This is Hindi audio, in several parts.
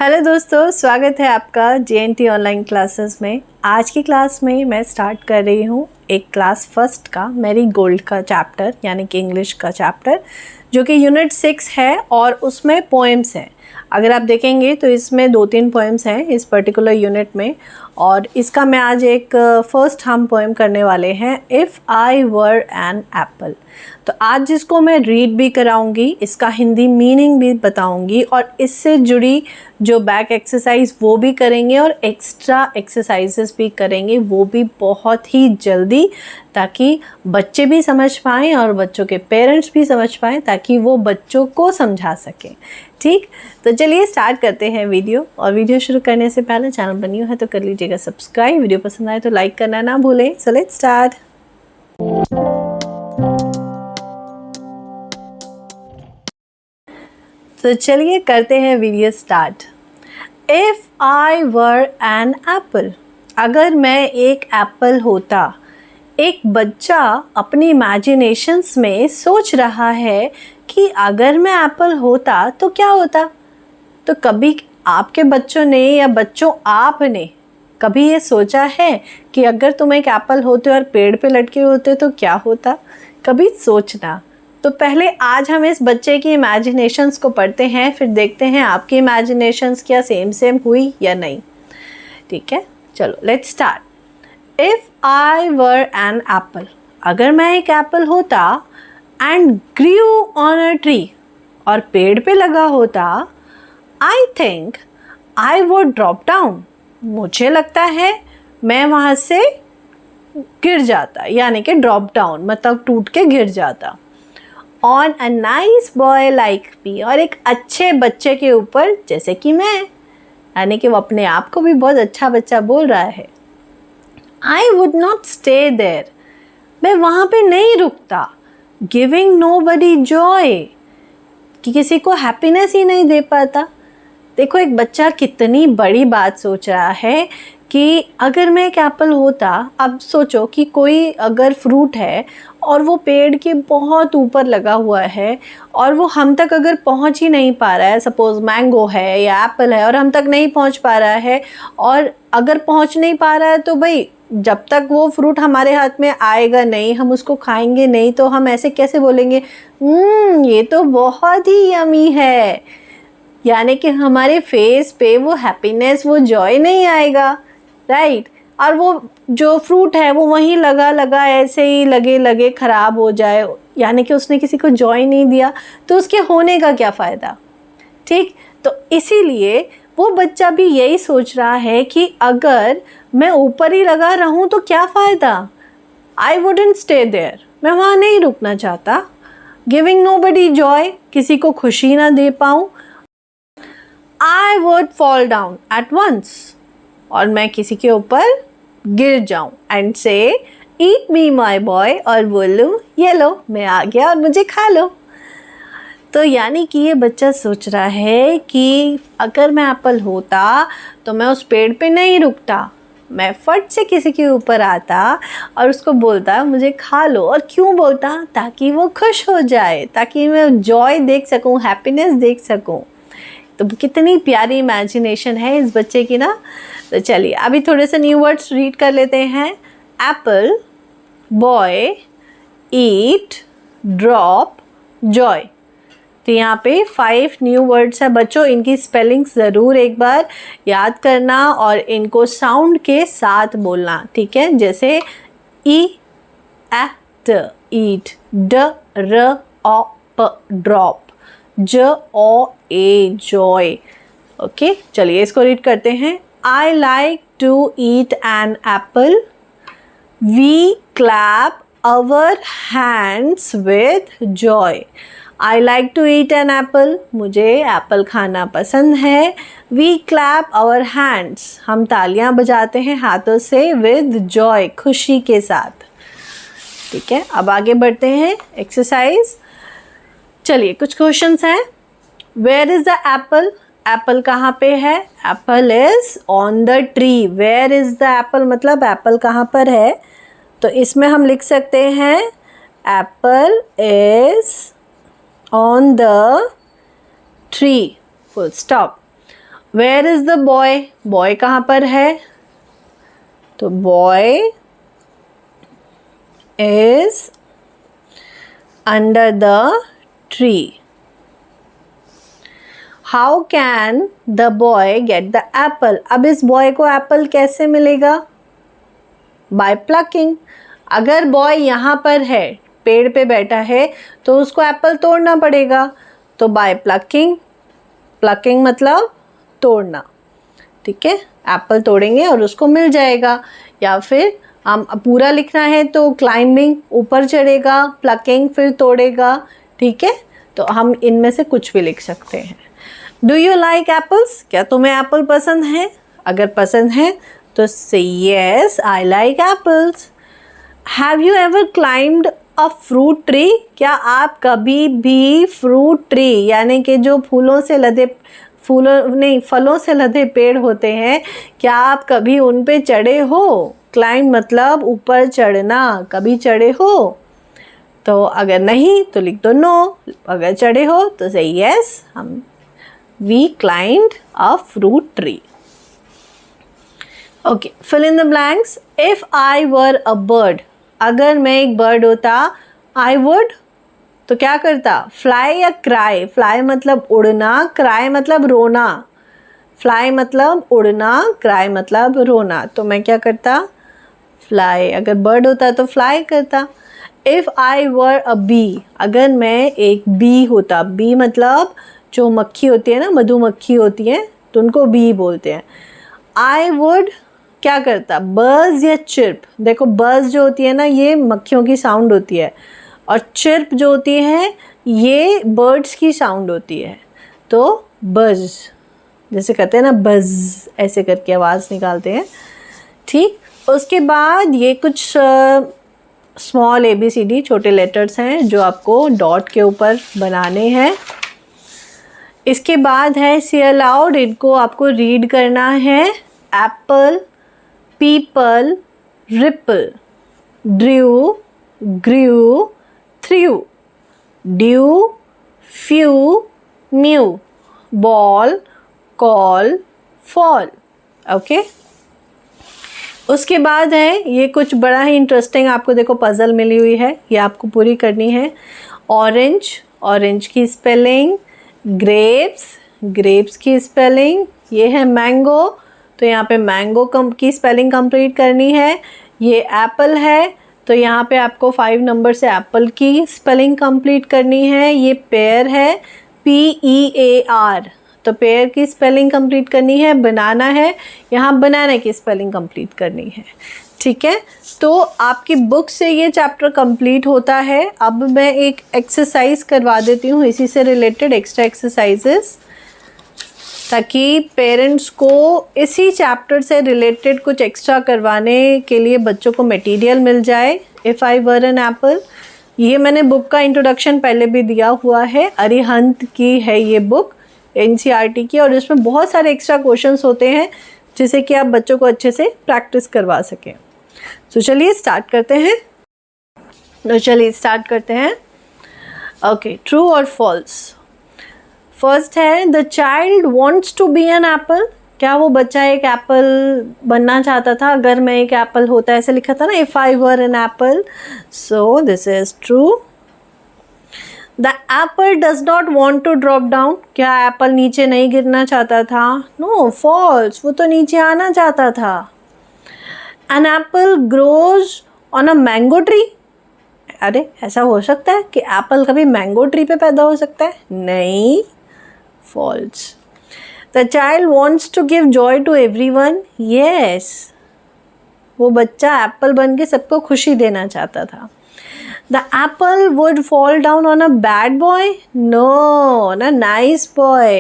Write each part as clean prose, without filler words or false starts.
हेलो दोस्तों, स्वागत है आपका JNT ऑनलाइन क्लासेस में। आज की क्लास में मैं स्टार्ट कर रही हूँ एक क्लास फर्स्ट का मैरी गोल्ड का चैप्टर यानी कि इंग्लिश का चैप्टर, जो कि यूनिट 6 है और उसमें पोएम्स हैं। अगर आप देखेंगे तो इसमें 2-3 पोएम्स हैं इस पर्टिकुलर यूनिट में, और इसका मैं आज एक फर्स्ट हम पोएम करने वाले हैं, if I were an Apple. तो आज जिसको मैं रीड भी कराऊंगी, इसका हिंदी मीनिंग भी बताऊंगी और इससे जुड़ी जो बैक एक्सरसाइज वो भी करेंगे और एक्स्ट्रा एक्सरसाइजेस भी करेंगे, वो भी बहुत ही जल्दी, ताकि बच्चे भी समझ पाएँ और बच्चों के पेरेंट्स भी समझ पाएँ, ताकि वो बच्चों को समझा सकें। ठीक, तो चलिए स्टार्ट करते हैं वीडियो। और वीडियो शुरू करने से पहले चैनल पर न्यू है तो कर लीजिएगा सब्सक्राइब, वीडियो पसंद आए तो लाइक करना ना भूलें। So let's start. तो चलिए करते हैं video start. If I were an Apple, अगर मैं एक एप्पल होता। एक बच्चा अपनी इमेजिनेशंस में सोच रहा है कि अगर मैं एप्पल होता तो क्या होता। तो कभी आपके बच्चों ने या बच्चों आपने कभी ये सोचा है कि अगर तुम एक एप्पल होते और पेड़ पे लटके होते तो क्या होता? कभी सोचना। तो पहले आज हम इस बच्चे की इमेजिनेशंस को पढ़ते हैं, फिर देखते हैं आपकी इमेजिनेशंस क्या सेम हुई या नहीं। ठीक है, चलो let's start. If I were an Apple, अगर मैं एक एप्पल होता and Guru on a tree, और पेड़ पे लगा होता, I think I would drop down, मुझे लगता है मैं वहाँ से गिर जाता, यानी कि ड्रॉप डाउन मतलब टूट के गिर जाता। On a nice boy like me, और एक अच्छे बच्चे के ऊपर जैसे कि मैं, यानी कि वो अपने आप को भी बहुत अच्छा बच्चा बोल रहा है। I would not stay there, मैं वहाँ पे नहीं रुकता। गिविंग नो बडी जॉय, कि किसी को हैप्पीनेस ही नहीं दे पाता। देखो एक बच्चा कितनी बड़ी बात सोच रहा है कि अगर मैं एक एप्पल होता। अब सोचो कि कोई अगर फ्रूट है और वो पेड़ के बहुत ऊपर लगा हुआ है और वो हम तक अगर पहुंच ही नहीं पा रहा है, सपोज़ मैंगो है या एप्पल है और हम तक नहीं पहुंच पा रहा है, और अगर पहुंच नहीं पा रहा है तो भाई जब तक वो फ्रूट हमारे हाथ में आएगा नहीं, हम उसको खाएंगे नहीं, तो हम ऐसे कैसे बोलेंगे ये तो बहुत ही यमी है, यानी कि हमारे फेस पे वो हैप्पीनेस, वो जॉय नहीं आएगा, राइट। और वो जो फ्रूट है वो वहीं लगा ऐसे ही लगे ख़राब हो जाए, यानी कि उसने किसी को जॉय नहीं दिया, तो उसके होने का क्या फ़ायदा। ठीक, तो इसीलिए वो बच्चा भी यही सोच रहा है कि अगर मैं ऊपर ही लगा रहूं तो क्या फ़ायदा। आई वुडंट स्टे देयर, मैं वहाँ नहीं रुकना चाहता। गिविंग नोबडी जॉय, किसी को खुशी ना दे पाऊँ। I would fall down at once, और मैं किसी के ऊपर गिर जाऊं एंड से ईट मी माई बॉय, और बोलूँ ये लो मैं आ गया और मुझे खा लो। तो यानी कि ये बच्चा सोच रहा है कि अगर मैं एप्पल होता तो मैं उस पेड़ पे नहीं रुकता, मैं फट से किसी के ऊपर आता और उसको बोलता मुझे खा लो। और क्यों बोलता? ताकि वो खुश हो जाए, ताकि मैं जॉय देख सकूं, हैप्पीनेस देख सकूं। तो कितनी प्यारी इमेजिनेशन है इस बच्चे की ना। तो चलिए अभी थोड़े से न्यू वर्ड्स रीड कर लेते हैं। एप्पल, बॉय, ईट, ड्रॉप, जॉय। तो यहाँ पे 5 न्यू वर्ड्स है बच्चों, इनकी स्पेलिंग ज़रूर एक बार याद करना और इनको साउंड के साथ बोलना, ठीक है। जैसे ई एट, ईट, ड र ऑ प, ड्रॉप, ज ओ ए, जॉय। ओके, चलिए इसको रीड करते हैं। I like to eat an apple, we clap our hands with joy. I like to eat an apple, मुझे एप्पल खाना पसंद है। वी क्लैप आवर हैंड्स, हम तालियां बजाते हैं हाथों से, विद जॉय, खुशी के साथ। ठीक है, अब आगे बढ़ते हैं एक्सरसाइज। चलिए कुछ क्वेश्चंस हैं। Where is the apple, apple कहाँ पे है? Apple is on the tree. Where is the apple मतलब एप्पल कहाँ पर है? तो इसमें हम लिख सकते हैं apple is on the tree, full stop. Where is the boy, boy कहाँ पर है? तो boy is under the tree. How can the boy get the apple? अब इस बॉय को एप्पल कैसे मिलेगा? Bye plucking. अगर बॉय यहाँ पर है, पेड़ पे बैठा है, तो उसको एप्पल तोड़ना पड़ेगा. तो बाय प्लकिंग, प्लकिंग मतलब तोड़ना. ठीक है, एप्पल तोड़ेंगे और उसको मिल जाएगा. या फिर हम पूरा लिखना है तो क्लाइंबिंग, ऊपर चढ़ेगा, प्लकिंग फिर तोड़ेगा. ठीक है, तो हम इनमें से कुछ भी लिख सकते हैं. Do you like apples? क्या तुम्हें एप्पल पसंद है? अगर पसंद है तो से yes I like apples. Have you ever climbed a fruit tree? क्या आप कभी भी फ्रूट ट्री यानी कि जो फलों से लदे पेड़ होते हैं, क्या आप कभी उन पे चढ़े हो? क्लाइंब मतलब ऊपर चढ़ना. कभी चढ़े हो? तो अगर नहीं तो लिख दो नो. अगर चढ़े हो तो से यस, हम we climbed a fruit tree. Okay, fill in the blanks. If I were a bird, अगर मैं एक बर्ड होता, आई वुड तो क्या करता? फ्लाई या क्राई? फ्लाई मतलब उड़ना, क्राई मतलब रोना. फ्लाई मतलब उड़ना, क्राई मतलब रोना. तो मैं क्या करता? फ्लाई. अगर बर्ड होता तो फ्लाई करता. If I were a B, अगर मैं एक बी होता, बी मतलब जो मक्खी होती है ना, मधुमक्खी होती है, तो उनको बी बोलते हैं. आई वुड क्या करता? बज़ या चिर्प. देखो बज़ जो होती है ना, ये मक्खियों की साउंड होती है, और चिर्प जो होती है ये बर्ड्स की साउंड होती है. तो बज़, जैसे कहते हैं ना बज़, ऐसे करके आवाज़ निकालते हैं. ठीक, उसके बाद ये कुछ स्मॉल ABCD छोटे लेटर्स हैं जो आपको डॉट के ऊपर बनाने हैं. इसके बाद है सी अलाउड, इनको आपको रीड करना है. Apple, people, ripple, drew, grew, through, due, few, mew, ball, call, fall. Okay, उसके बाद है ये कुछ बड़ा ही इंटरेस्टिंग आपको देखो पज़ल मिली हुई है, ये आपको पूरी करनी है. ऑरेंज, ऑरेंज की स्पेलिंग. ग्रेप्स, ग्रेप्स की स्पेलिंग. ये है मैंगो, तो यहाँ पे मैंगो की स्पेलिंग कंप्लीट करनी है. ये एप्पल है, तो यहाँ पे आपको 5 नंबर से एप्पल की स्पेलिंग कंप्लीट करनी है. ये पेयर है, PEAR, तो पेयर की स्पेलिंग कंप्लीट करनी है. बनाना है, यहाँ बनाना की स्पेलिंग कंप्लीट करनी है. ठीक है, तो आपकी बुक से ये चैप्टर कंप्लीट होता है. अब मैं एक एक्सरसाइज करवा देती हूँ इसी से रिलेटेड, एक्स्ट्रा एक्सरसाइजेस, ताकि पेरेंट्स को इसी चैप्टर से रिलेटेड कुछ एक्स्ट्रा करवाने के लिए बच्चों को मटेरियल मिल जाए. If I were an Apple, ये मैंने बुक का इंट्रोडक्शन पहले भी दिया हुआ है. अरिहंत की है ये बुक, NCERT की, और इसमें बहुत सारे एक्स्ट्रा क्वेश्चंस होते हैं जिससे कि आप बच्चों को अच्छे से प्रैक्टिस करवा सकें. तो चलिए स्टार्ट करते हैं. ओके, ट्रू और फॉल्स. फर्स्ट है the child wants to be an apple. क्या वो बच्चा एक एप्पल बनना चाहता था? अगर मैं एक एप्पल होता, ऐसे लिखा था ना, if I were an apple. So this is true. The apple does not want to drop down. क्या एप्पल नीचे नहीं गिरना चाहता था? नो, फॉल्स, वो तो नीचे आना चाहता था. An apple grows on a mango tree. अरे ऐसा हो सकता है कि एप्पल कभी मैंगो ट्री पे पैदा हो सकता है? नहीं, false. The child wants to give joy to everyone. Yes, वो बच्चा एप्पल बन के सबको खुशी देना चाहता था. The apple would fall down on a bad boy. No, on a nice boy.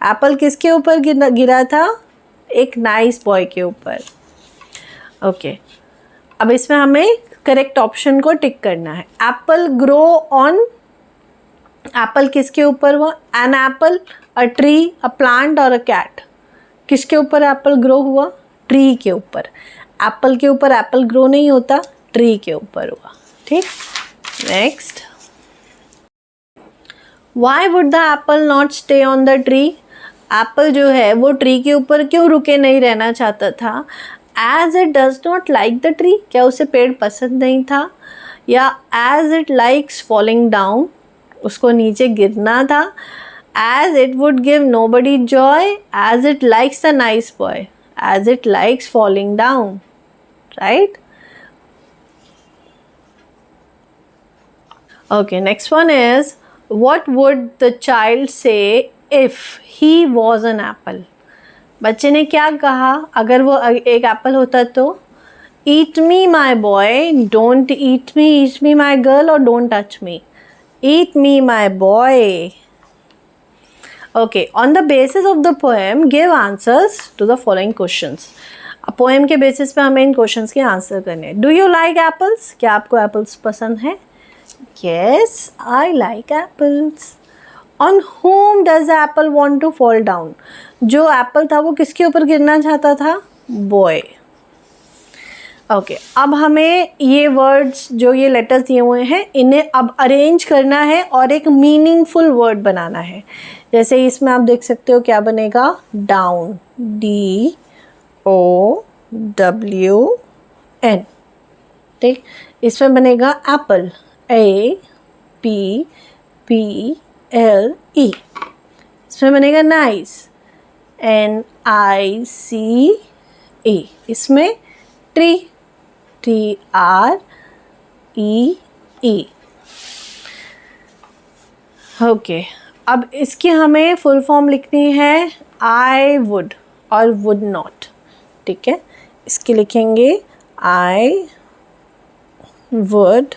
Apple किसके ऊपर गिरा था? एक नाइस बॉय के ऊपर. ओके, अब इसमें हमें करेक्ट ऑप्शन को टिक करना है. एप्पल ग्रो ऑन, एप्पल किसके ऊपर हुआ? An apple, a tree, a plant और अ कैट. किसके ऊपर एप्पल ग्रो हुआ? ट्री के ऊपर. एप्पल के ऊपर एप्पल ग्रो नहीं होता, ट्री के ऊपर हुआ. ठीक, next. Why would the Apple not stay on the tree. Apple जो है वो ट्री के ऊपर क्यों रुके नहीं रहना चाहता था? As it does not like the tree, क्या उसे पेड़ पसंद नहीं था? या as it likes falling down, उसको नीचे गिरना था? As it would give nobody joy, as it likes the nice boy, as it likes falling down, right? Okay, next one is, what would the child say if he was an apple? बच्चे ने क्या कहा अगर वो एक एप्पल होता तो? Eat me my boy, don't eat me my girl, or don't touch me. Eat me my boy. Okay, on the basis of the poem, give answers to the following questions. अब पोएम के बेसिस पे हमें इन क्वेश्चंस के आंसर करने हैं. Do you like apples? क्या आपको एप्पल्स पसंद है? Yes, I like apples. On whom does the apple want to fall down? जो एप्पल था वो किसके ऊपर गिरना चाहता था? बॉय. ओके, अब हमें ये वर्ड्स जो ये लेटर्स दिए हुए हैं इन्हें अब अरेंज करना है और एक मीनिंगफुल वर्ड बनाना है. जैसे इसमें आप देख सकते हो क्या बनेगा? Down, DOWN. ठीक, इसमें बनेगा एप्पल, APPLE. इसमें बनेगा नाइस, NICE. इसमें ट्री, TREE. ओके, अब इसकी हमें फुल फॉर्म लिखनी है आई वुड और वुड नॉट. ठीक है, इसकी लिखेंगे आई वुड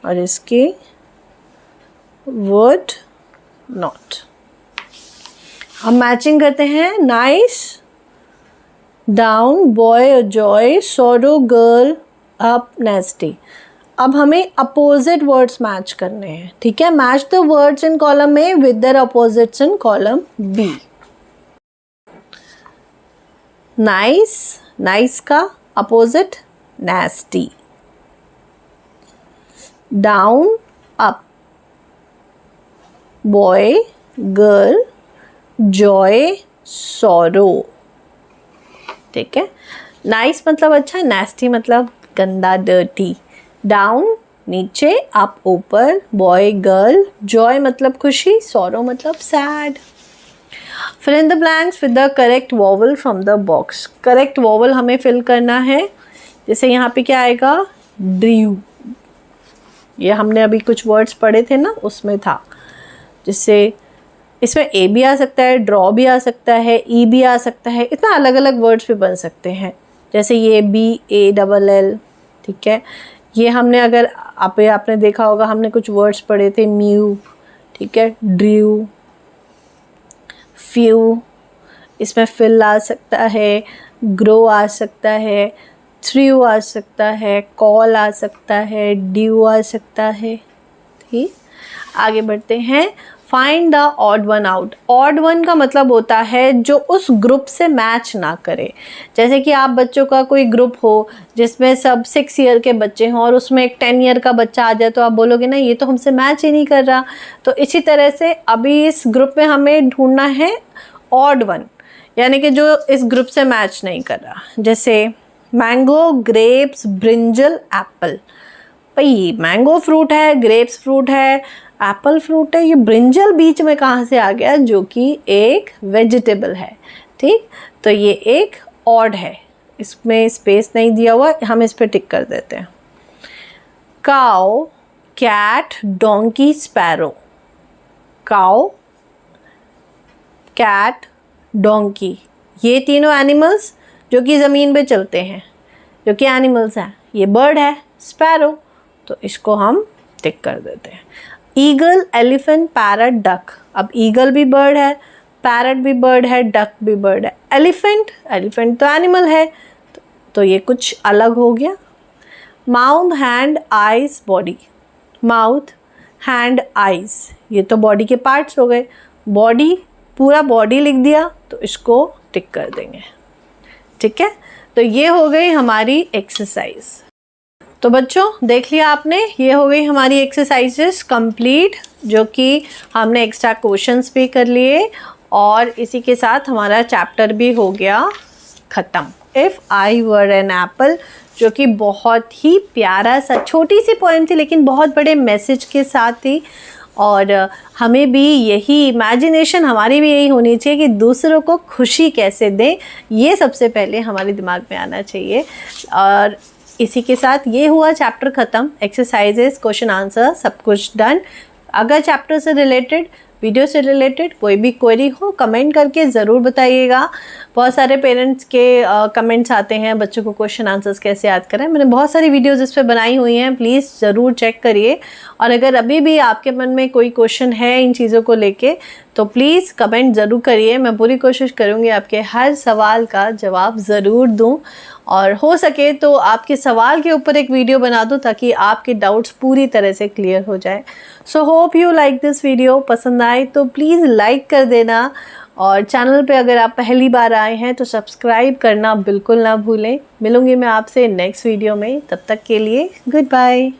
और इसकी वुड नॉट. हम मैचिंग करते हैं. Nice, down, boy joy, sorrow girl, up nasty. अब हमें अपोजिट वर्ड्स मैच करने हैं. ठीक है, match the words in column A with their opposites in column B. Nice, nice का opposite nasty. Down, up, boy, girl, joy, sorrow. ठीक है, नाइस मतलब अच्छा, नेस्टी मतलब गंदा, डर्टी. डाउन नीचे, अप ऊपर, बॉय गर्ल, जॉय मतलब खुशी, सॉरो मतलब sad. Fill in the blanks with the correct vowel from the box. Correct vowel हमें फिल करना है. जैसे यहाँ पे क्या आएगा? ड्रू. ये हमने अभी कुछ वर्ड्स पढ़े थे ना, उसमें था. जिससे इसमें ए भी आ सकता है, ड्रॉ भी आ सकता है, ई भी आ सकता है. इतना अलग अलग वर्ड्स भी बन सकते हैं. जैसे ये BALL. ठीक है, ये हमने अगर आपने देखा होगा, हमने कुछ वर्ड्स पढ़े थे, म्यू. ठीक है, ड्रू, फ्यू. इसमें फिल आ सकता है, ग्रो आ सकता है, थ्रू आ सकता है, कॉल आ सकता है, ड्यू आ सकता है. ठीक, आगे बढ़ते हैं. Find the odd one out. Odd one का मतलब होता है जो उस ग्रुप से मैच ना करे. जैसे कि आप बच्चों का कोई ग्रुप हो जिसमें सब 6 ईयर के बच्चे हों और उसमें एक 10 ईयर का बच्चा आ जाए तो आप बोलोगे ना ये तो हमसे मैच ही नहीं कर रहा. तो इसी तरह से अभी इस ग्रुप में हमें ढूंढना है ऑड वन, यानी कि जो इस ग्रुप से मैच नहीं कर रहा. जैसे मैंगो, ग्रेप्स, ब्रिंजल, एप्पल. भाई मैंगो फ्रूट है, ग्रेप्स फ्रूट है, एप्पल फ्रूट है, ये ब्रिंजल बीच में कहाँ से आ गया? जो कि एक वेजिटेबल है. ठीक, तो ये एक ऑड है, इसमें स्पेस नहीं दिया हुआ, हम इस पे टिक कर देते हैं. Cow, cat, donkey, sparrow. Cow, cat, donkey, ये तीनों एनिमल्स जो कि ज़मीन पे चलते हैं, जो कि एनिमल्स हैं. ये बर्ड है स्पैरो, तो इसको हम टिक कर देते हैं. Eagle, elephant, parrot, duck. अब ईगल भी बर्ड है, पैरट भी बर्ड है, डक भी बर्ड है. एलिफेंट तो एनिमल है, तो ये कुछ अलग हो गया. Mouth, hand, eyes, body. Mouth, hand, eyes, ये तो बॉडी के पार्ट्स हो गए. बॉडी, पूरा बॉडी लिख दिया तो इसको टिक कर देंगे. ठीक है, तो ये हो गई हमारी एक्सरसाइज. तो बच्चों देख लिया आपने, ये हो गई हमारी एक्सरसाइजेस कंप्लीट, जो कि हमने एक्स्ट्रा क्वेश्चंस भी कर लिए और इसी के साथ हमारा चैप्टर भी हो गया ख़त्म। If I were an Apple, जो कि बहुत ही प्यारा सा छोटी सी पोएम थी लेकिन बहुत बड़े मैसेज के साथ थी। और हमें भी यही इमेजिनेशन, हमारी भी यही होनी चाहिए कि दूसरों को खुशी कैसे दें, ये सबसे पहले हमारे दिमाग में आना चाहिए। और इसी के साथ ये हुआ चैप्टर ख़त्म। एक्सरसाइजेस, क्वेश्चन आंसर सब कुछ डन। अगर चैप्टर से रिलेटेड, वीडियो से रिलेटेड कोई भी क्वेरी हो, कमेंट करके ज़रूर बताइएगा। बहुत सारे पेरेंट्स के कमेंट्स आते हैं बच्चों को क्वेश्चन आंसर्स कैसे याद करें। मैंने बहुत सारी वीडियोस इस पे बनाई हुई हैं, प्लीज़ ज़रूर चेक करिए। और अगर अभी भी आपके मन में कोई क्वेश्चन है इन चीज़ों को लेके तो प्लीज़ कमेंट ज़रूर करिए। मैं पूरी कोशिश करूँगी आपके हर सवाल का जवाब ज़रूर दूँ, और हो सके तो आपके सवाल के ऊपर एक वीडियो बना दूँ ताकि आपके डाउट्स पूरी तरह से क्लियर हो जाए। So hope you like this video. पसंद आए तो प्लीज़ लाइक कर देना, और चैनल पे अगर आप पहली बार आए हैं तो सब्सक्राइब करना बिल्कुल ना भूलें। मिलूँगी मैं आपसे नेक्स्ट वीडियो में, तब तक के लिए गुड बाय।